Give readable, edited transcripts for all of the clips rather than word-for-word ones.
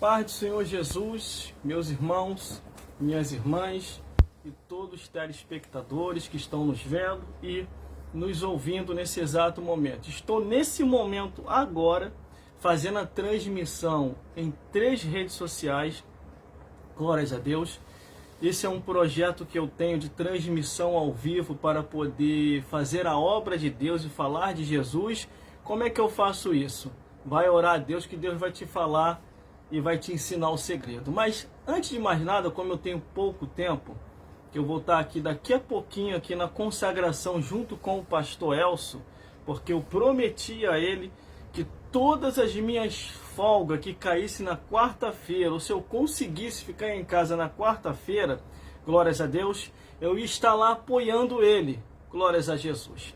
Paz do Senhor Jesus, meus irmãos, minhas irmãs e todos os telespectadores que estão nos vendo e nos ouvindo nesse exato momento. Estou nesse momento agora fazendo a transmissão em 3 redes sociais, glórias a Deus. Esse é um projeto que eu tenho de transmissão ao vivo para poder fazer a obra de Deus e falar de Jesus. Como é que eu faço isso? Vai orar a Deus que Deus vai te falar e vai te ensinar o segredo. Mas antes de mais nada, como eu tenho pouco tempo, que eu vou estar aqui daqui a pouquinho aqui na consagração junto com o pastor Elcio, porque eu prometi a ele que todas as minhas folgas que caísse na quarta-feira, ou se eu conseguisse ficar em casa na quarta-feira, glórias a Deus, eu ia estar lá apoiando ele, glórias a Jesus.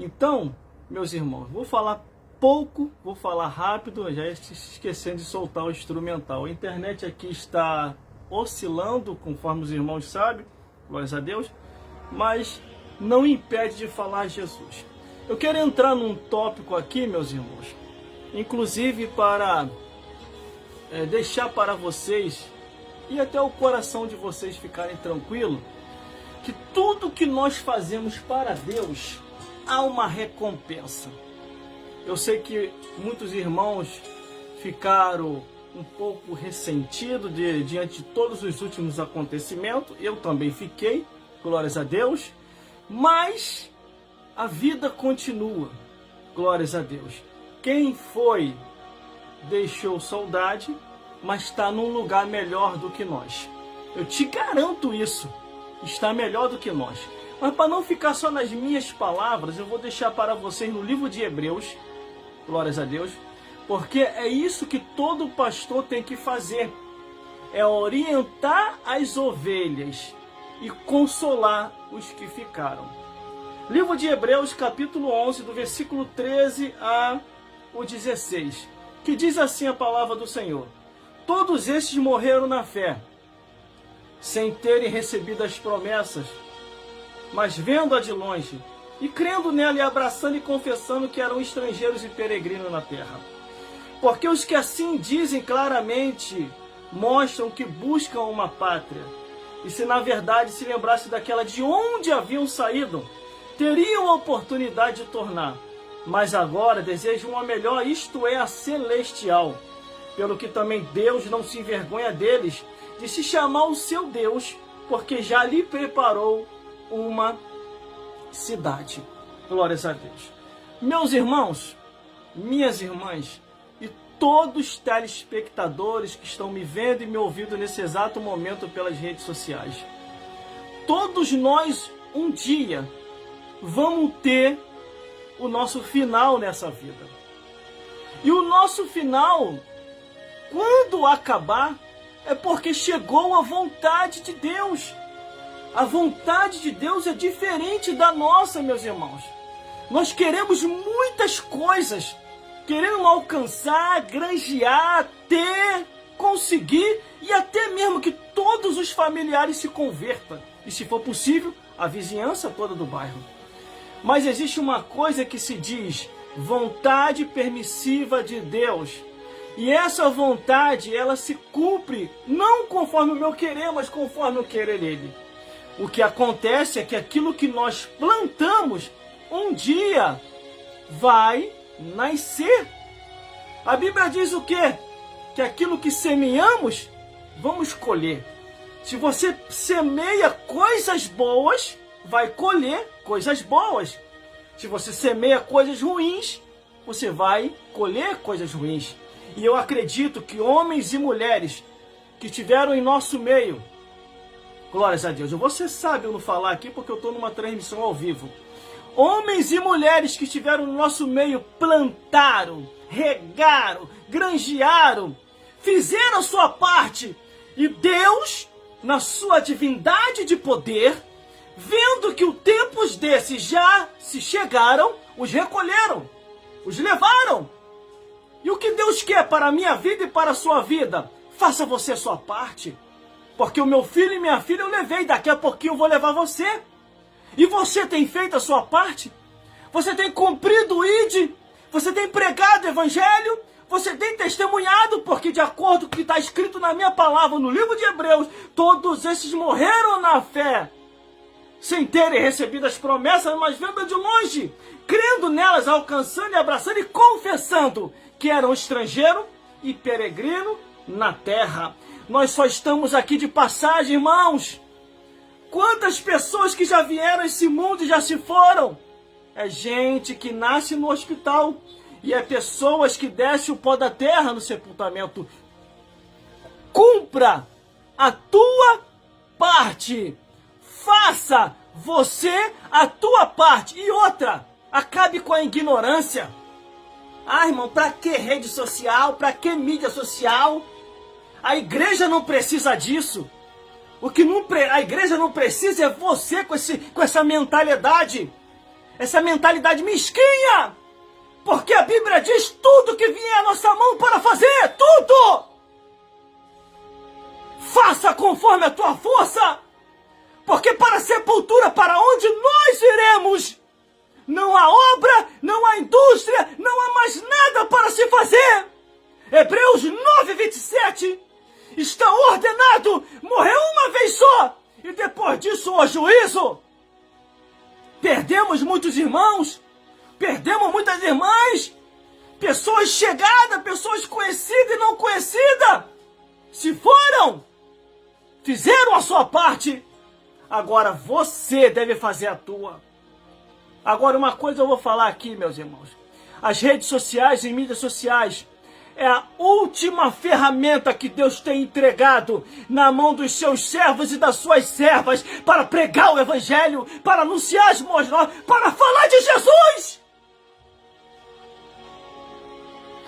Então, meus irmãos, vou falar pouco, vou falar rápido, já esquecendo de soltar o instrumental. A internet aqui está oscilando, conforme os irmãos sabem, glórias a Deus, mas não impede de falar Jesus. Eu quero entrar num tópico aqui, meus irmãos, inclusive para deixar para vocês e até o coração de vocês ficarem tranquilo, que tudo que nós fazemos para Deus há uma recompensa. Eu sei que muitos irmãos ficaram um pouco ressentidos diante de todos os últimos acontecimentos. Eu também fiquei, glórias a Deus. Mas a vida continua, glórias a Deus. Quem foi, deixou saudade, mas está num lugar melhor do que nós. Eu te garanto isso, está melhor do que nós. Mas para não ficar só nas minhas palavras, eu vou deixar para vocês no livro de Hebreus, glórias a Deus, porque é isso que todo pastor tem que fazer, é orientar as ovelhas e consolar os que ficaram. Livro de Hebreus, capítulo 11, do versículo 13 a o 16, que diz assim a palavra do Senhor: todos estes morreram na fé, sem terem recebido as promessas, mas vendo-a de longe, e crendo nela e abraçando e confessando que eram estrangeiros e peregrinos na terra. Porque os que assim dizem claramente mostram que buscam uma pátria. E se na verdade se lembrasse daquela de onde haviam saído, teriam a oportunidade de tornar. Mas agora desejam uma melhor, isto é, a celestial. Pelo que também Deus não se envergonha deles, de se chamar o seu Deus, porque já lhe preparou uma cidade. Glórias a Deus. Meus irmãos, minhas irmãs e todos os telespectadores que estão me vendo e me ouvindo nesse exato momento pelas redes sociais, todos nós um dia vamos ter o nosso final nessa vida. E o nosso final, quando acabar, é porque chegou a vontade de Deus. A vontade de Deus é diferente da nossa, meus irmãos. Nós queremos muitas coisas. Queremos alcançar, granjear, ter, conseguir e até mesmo que todos os familiares se convertam. E se for possível, a vizinhança toda do bairro. Mas existe uma coisa que se diz vontade permissiva de Deus. E essa vontade, ela se cumpre não conforme o meu querer, mas conforme o querer dele. O que acontece é que aquilo que nós plantamos, um dia vai nascer. A Bíblia diz o quê? Que aquilo que semeamos, vamos colher. Se você semeia coisas boas, vai colher coisas boas. Se você semeia coisas ruins, você vai colher coisas ruins. E eu acredito que homens e mulheres que estiveram em nosso meio, glórias a Deus, você sabe eu não falar aqui porque eu estou numa transmissão ao vivo. Homens e mulheres que estiveram no nosso meio plantaram, regaram, granjearam, fizeram a sua parte. E Deus, na sua divindade de poder, vendo que os tempos desses já se chegaram, os recolheram, os levaram. E o que Deus quer para a minha vida e para a sua vida? Faça você a sua parte. Porque o meu filho e minha filha eu levei, daqui a pouquinho eu vou levar você. E você tem feito a sua parte? Você tem cumprido o ID? Você tem pregado o evangelho? Você tem testemunhado, porque de acordo com o que está escrito na minha palavra, no livro de Hebreus, todos esses morreram na fé, sem terem recebido as promessas, mas vendo de longe, crendo nelas, alcançando e abraçando e confessando que eram estrangeiro e peregrino na terra. Nós só estamos aqui de passagem, irmãos. Quantas pessoas que já vieram a esse mundo e já se foram? É gente que nasce no hospital e é pessoas que descem o pó da terra no sepultamento. Cumpra a tua parte. Faça você a tua parte. E outra, acabe com a ignorância. Ah, irmão, pra que rede social? Pra que mídia social? A igreja não precisa disso. A igreja não precisa é você com essa mentalidade. Essa mentalidade mesquinha. Porque a Bíblia diz tudo que vier à nossa mão para fazer. Tudo! Faça conforme a tua força. Porque para a sepultura, para onde nós iremos, não há obra, não há indústria, não há mais nada para se fazer. Hebreus 9:27 está ordenado morrer uma vez só e depois disso o juízo. Perdemos muitos irmãos, perdemos muitas irmãs, pessoas chegadas, pessoas conhecidas e não conhecidas, se foram, fizeram a sua parte. Agora você deve fazer a tua. Agora uma coisa eu vou falar aqui, meus irmãos. As redes sociais e mídias sociais é a última ferramenta que Deus tem entregado na mão dos seus servos e das suas servas para pregar o evangelho, para anunciar as boas novas, para falar de Jesus.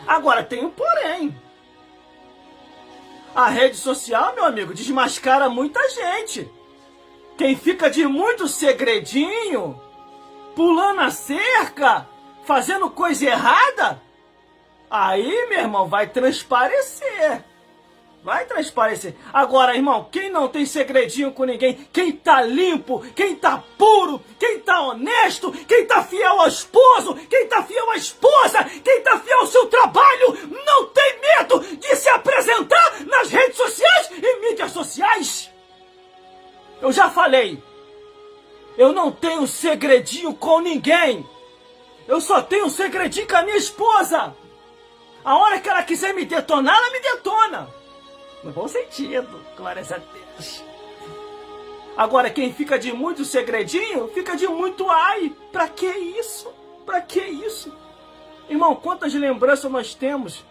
Agora tem um porém. A rede social, meu amigo, desmascara muita gente. Quem fica de muito segredinho, pulando a cerca, fazendo coisa errada, aí, meu irmão, vai transparecer. Vai transparecer. Agora, irmão, quem não tem segredinho com ninguém, quem tá limpo, quem tá puro, quem tá honesto, quem tá fiel ao esposo, quem tá fiel à esposa, quem tá fiel ao seu trabalho, não tem medo de se apresentar nas redes sociais e mídias sociais. Eu já falei, eu não tenho segredinho com ninguém. Eu só tenho segredinho com a minha esposa. A hora que ela quiser me detonar, ela me detona. No bom sentido, glórias a Deus. Agora, quem fica de muito segredinho, fica de muito ai. Pra que isso? Pra que isso? Irmão, quantas lembranças nós temos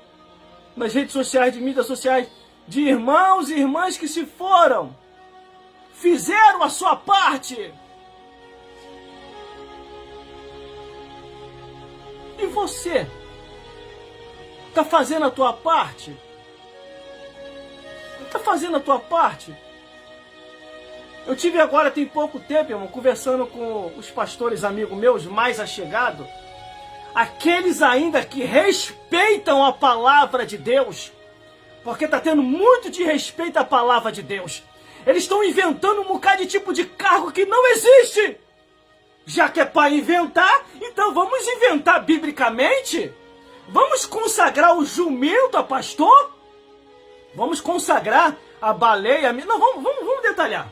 nas redes sociais, de mídias sociais, de irmãos e irmãs que se foram, fizeram a sua parte. E você? Tá fazendo a tua parte? Tá fazendo a tua parte? Eu tive agora, tem pouco tempo, irmão, conversando com os pastores amigos meus mais allegados, aqueles ainda que respeitam a palavra de Deus, porque tá tendo muito de respeito à palavra de Deus. Eles estão inventando um bocado de tipo de cargo que não existe. Já que é para inventar, então vamos inventar biblicamente? Vamos consagrar o jumento a pastor? Vamos consagrar a baleia? Não, vamos detalhar.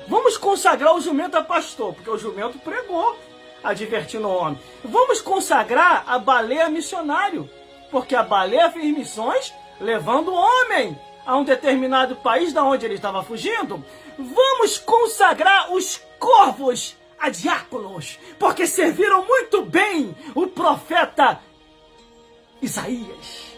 Vamos consagrar o jumento a pastor, porque o jumento pregou, advertindo o homem. Vamos consagrar a baleia a missionário, porque a baleia fez missões levando o homem a um determinado país da onde ele estava fugindo. Vamos consagrar os corvos a diáconos, porque serviram muito bem o profeta Isaías.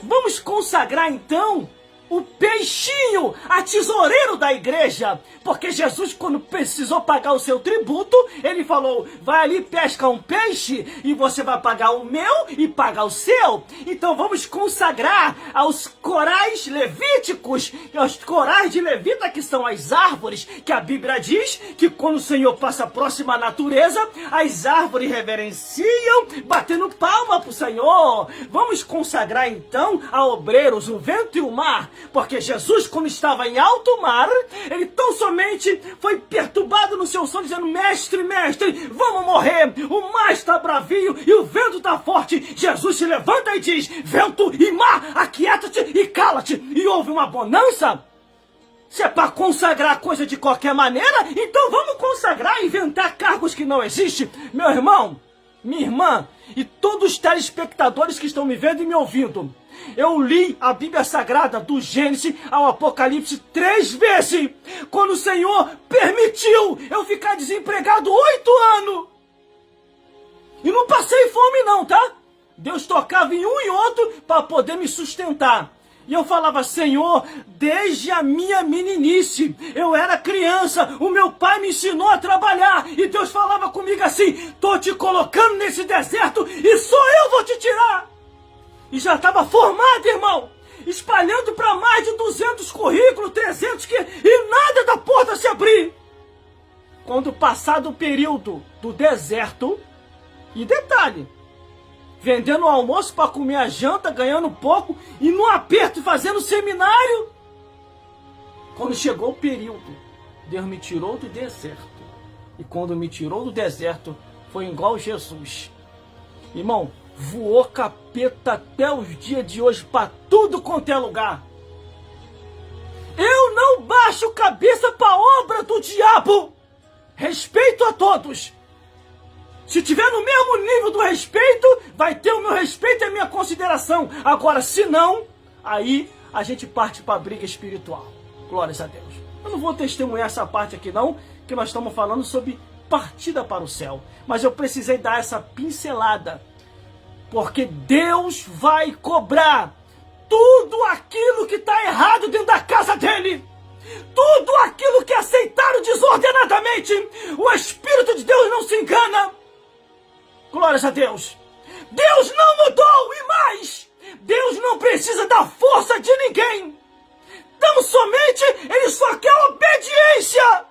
Vamos consagrar então o peixinho a tesoureiro da igreja, porque Jesus, quando precisou pagar o seu tributo, ele falou, vai ali, pesca um peixe e você vai pagar o meu e pagar o seu. Então vamos consagrar aos corais levíticos, aos corais de levita, que são as árvores, que a Bíblia diz que quando o Senhor passa próximo à natureza, as árvores reverenciam, batendo palma para o Senhor. Vamos consagrar então a obreiros, o vento e o mar, Porque Jesus, quando estava em alto mar, ele tão somente foi perturbado no seu sono, dizendo: mestre, mestre, vamos morrer, o mar está bravio e o vento está forte. Jesus se levanta e diz: vento e mar, aquieta-te e cala-te. E houve uma bonança. Se é para consagrar coisa de qualquer maneira, então vamos consagrar e inventar cargos que não existem. Meu irmão, minha irmã e todos os telespectadores que estão me vendo e me ouvindo, eu li a Bíblia Sagrada do Gênesis ao Apocalipse 3 vezes, quando o Senhor permitiu eu ficar desempregado 8 anos. E não passei fome não, tá? Deus tocava em um e outro para poder me sustentar. E eu falava: Senhor, desde a minha meninice, eu era criança, o meu pai me ensinou a trabalhar. E Deus falava comigo assim: tô te colocando nesse deserto e só eu vou te tirar. E já estava formado, irmão, espalhando para mais de 200 currículos, 300, e nada da porta se abrir. Quando passado o período do deserto, e detalhe, vendendo o almoço para comer a janta, ganhando pouco, e no aperto fazendo seminário. Quando chegou o período, Deus me tirou do deserto. E quando me tirou do deserto, foi igual Jesus. Irmão, voou capeta até os dias de hoje para tudo quanto é lugar. Eu não baixo cabeça para obra do diabo. Respeito a todos. Se tiver no mesmo nível do respeito, vai ter o meu respeito e a minha consideração. Agora, se não, aí a gente parte para a briga espiritual. Glórias a Deus. Eu não vou testemunhar essa parte aqui não, que nós estamos falando sobre partida para o céu. Mas eu precisei dar essa pincelada, porque Deus vai cobrar tudo aquilo que está errado dentro da casa dele. Tudo aquilo que aceitaram desordenadamente. O Espírito de Deus não se engana. Glórias a Deus. Deus não mudou e mais, Deus não precisa da força de ninguém. Tão somente Ele só quer obediência.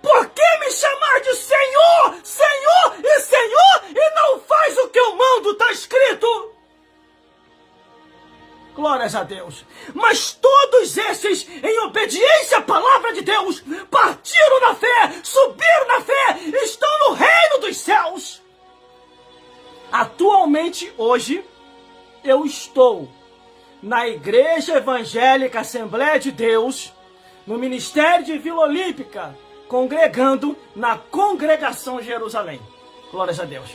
Por que me chamar de Senhor, Senhor e Senhor e não faz o que eu mando? Está escrito. Glórias a Deus. Mas todos esses, em obediência à palavra de Deus, partiram na fé, subiram na fé, estão no reino dos céus. Atualmente, hoje, eu estou na Igreja Evangélica Assembleia de Deus, no Ministério de Vila Olímpica, congregando na Congregação Jerusalém. Glórias a Deus.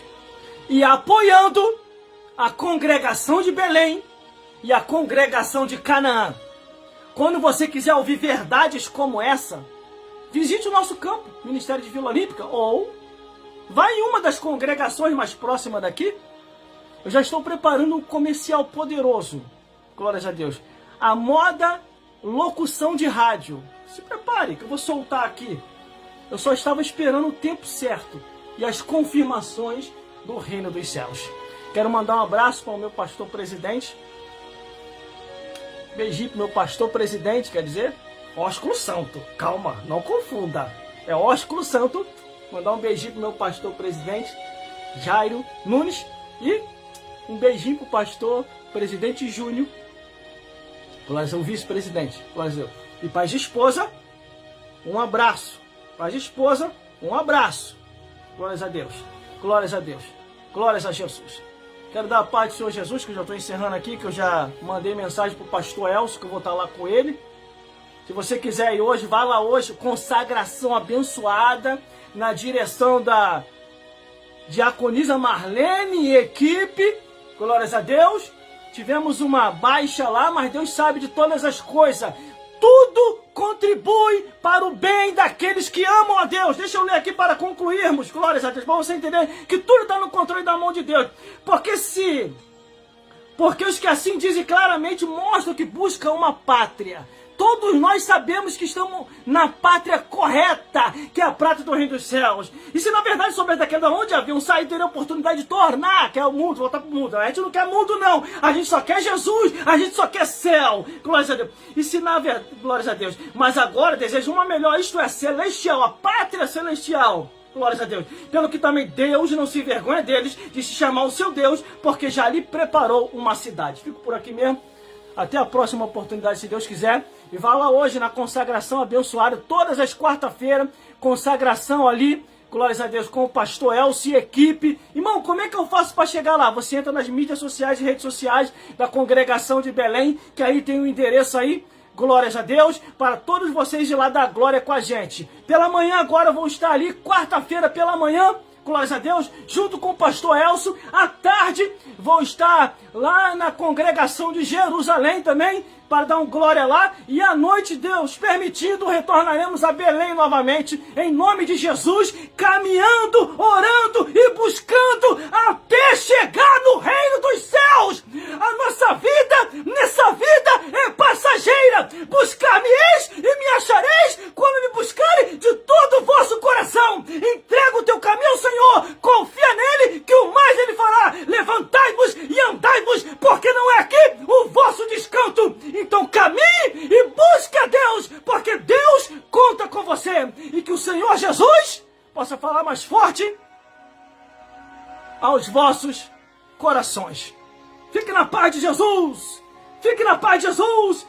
E apoiando a Congregação de Belém e a Congregação de Canaã. Quando você quiser ouvir verdades como essa, visite o nosso campo, Ministério de Vila Olímpica, ou vai em uma das congregações mais próximas daqui. Eu já estou preparando um comercial poderoso. Glórias a Deus. A moda locução de rádio. Se prepare que eu vou soltar aqui. Eu só estava esperando o tempo certo e as confirmações do reino dos céus. Quero mandar um abraço para o meu pastor presidente. Beijinho pro meu pastor presidente, quer dizer, Ósculo Santo. Calma, não confunda. É Ósculo Santo. Mandar um beijinho pro meu pastor presidente, Jairo Nunes. E um beijinho pro pastor presidente Júnior. Glória o vice-presidente. Glória. E paz de esposa, um abraço. Paz de esposa, um abraço. Glórias a Deus. Glórias a Deus. Glórias a Jesus. Quero dar a paz do Senhor Jesus, que eu já estou encerrando aqui, que eu já mandei mensagem para o pastor Elcio, que eu vou estar lá com ele. Se você quiser ir hoje, vá lá hoje, consagração abençoada, na direção da diaconisa Marlene e equipe. Glórias a Deus. Tivemos uma baixa lá, mas Deus sabe de todas as coisas. Tudo contribui para o bem daqueles que amam a Deus. Deixa eu ler aqui para concluirmos. Glórias a Deus. Para você entender que tudo está no controle da mão de Deus. Porque os que assim dizem claramente mostram que buscam uma pátria. Todos nós sabemos que estamos na pátria correta, que é a pátria do reino dos céus. E se na verdade soubesse daquela onde haviam saído, teria a oportunidade de tornar, que é o mundo, voltar para o mundo. A gente não quer mundo não, a gente só quer Jesus, a gente só quer céu. Glórias a Deus. E se na verdade, glórias a Deus, mas agora deseja uma melhor, isto é, celestial, a pátria celestial. Glórias a Deus. Pelo que também Deus não se envergonha deles de se chamar o seu Deus, porque já lhe preparou uma cidade. Fico por aqui mesmo. Até a próxima oportunidade, se Deus quiser. E vá lá hoje na consagração abençoada, todas as quarta-feiras, consagração ali, glórias a Deus, com o pastor Elcio e equipe. Irmão, como é que eu faço para chegar lá? Você entra nas mídias sociais e redes sociais da congregação de Belém, que aí tem o endereço aí, glórias a Deus, para todos vocês de lá da glória com a gente. Pela manhã agora eu vou estar ali, quarta-feira pela manhã, glórias a Deus, junto com o pastor Elcio. À tarde vou estar lá na congregação de Jerusalém também, para dar um glória lá. E à noite, Deus permitindo, retornaremos a Belém novamente, em nome de Jesus, caminhando, orando e buscando até chegar no reino dos céus. A nossa vida, nessa vida, é passageira. Buscar-me-eis e me achareis quando me buscarem de todo o vosso coração. Entrega o teu caminho ao Senhor, confia nele, que o mais ele fará. Levantai-vos e andai-vos, porque não é aqui o vosso descanso. Então caminhe e busque a Deus, porque Deus conta com você. E que o Senhor Jesus possa falar mais forte aos vossos corações. Fique na paz de Jesus. Fique na paz de Jesus.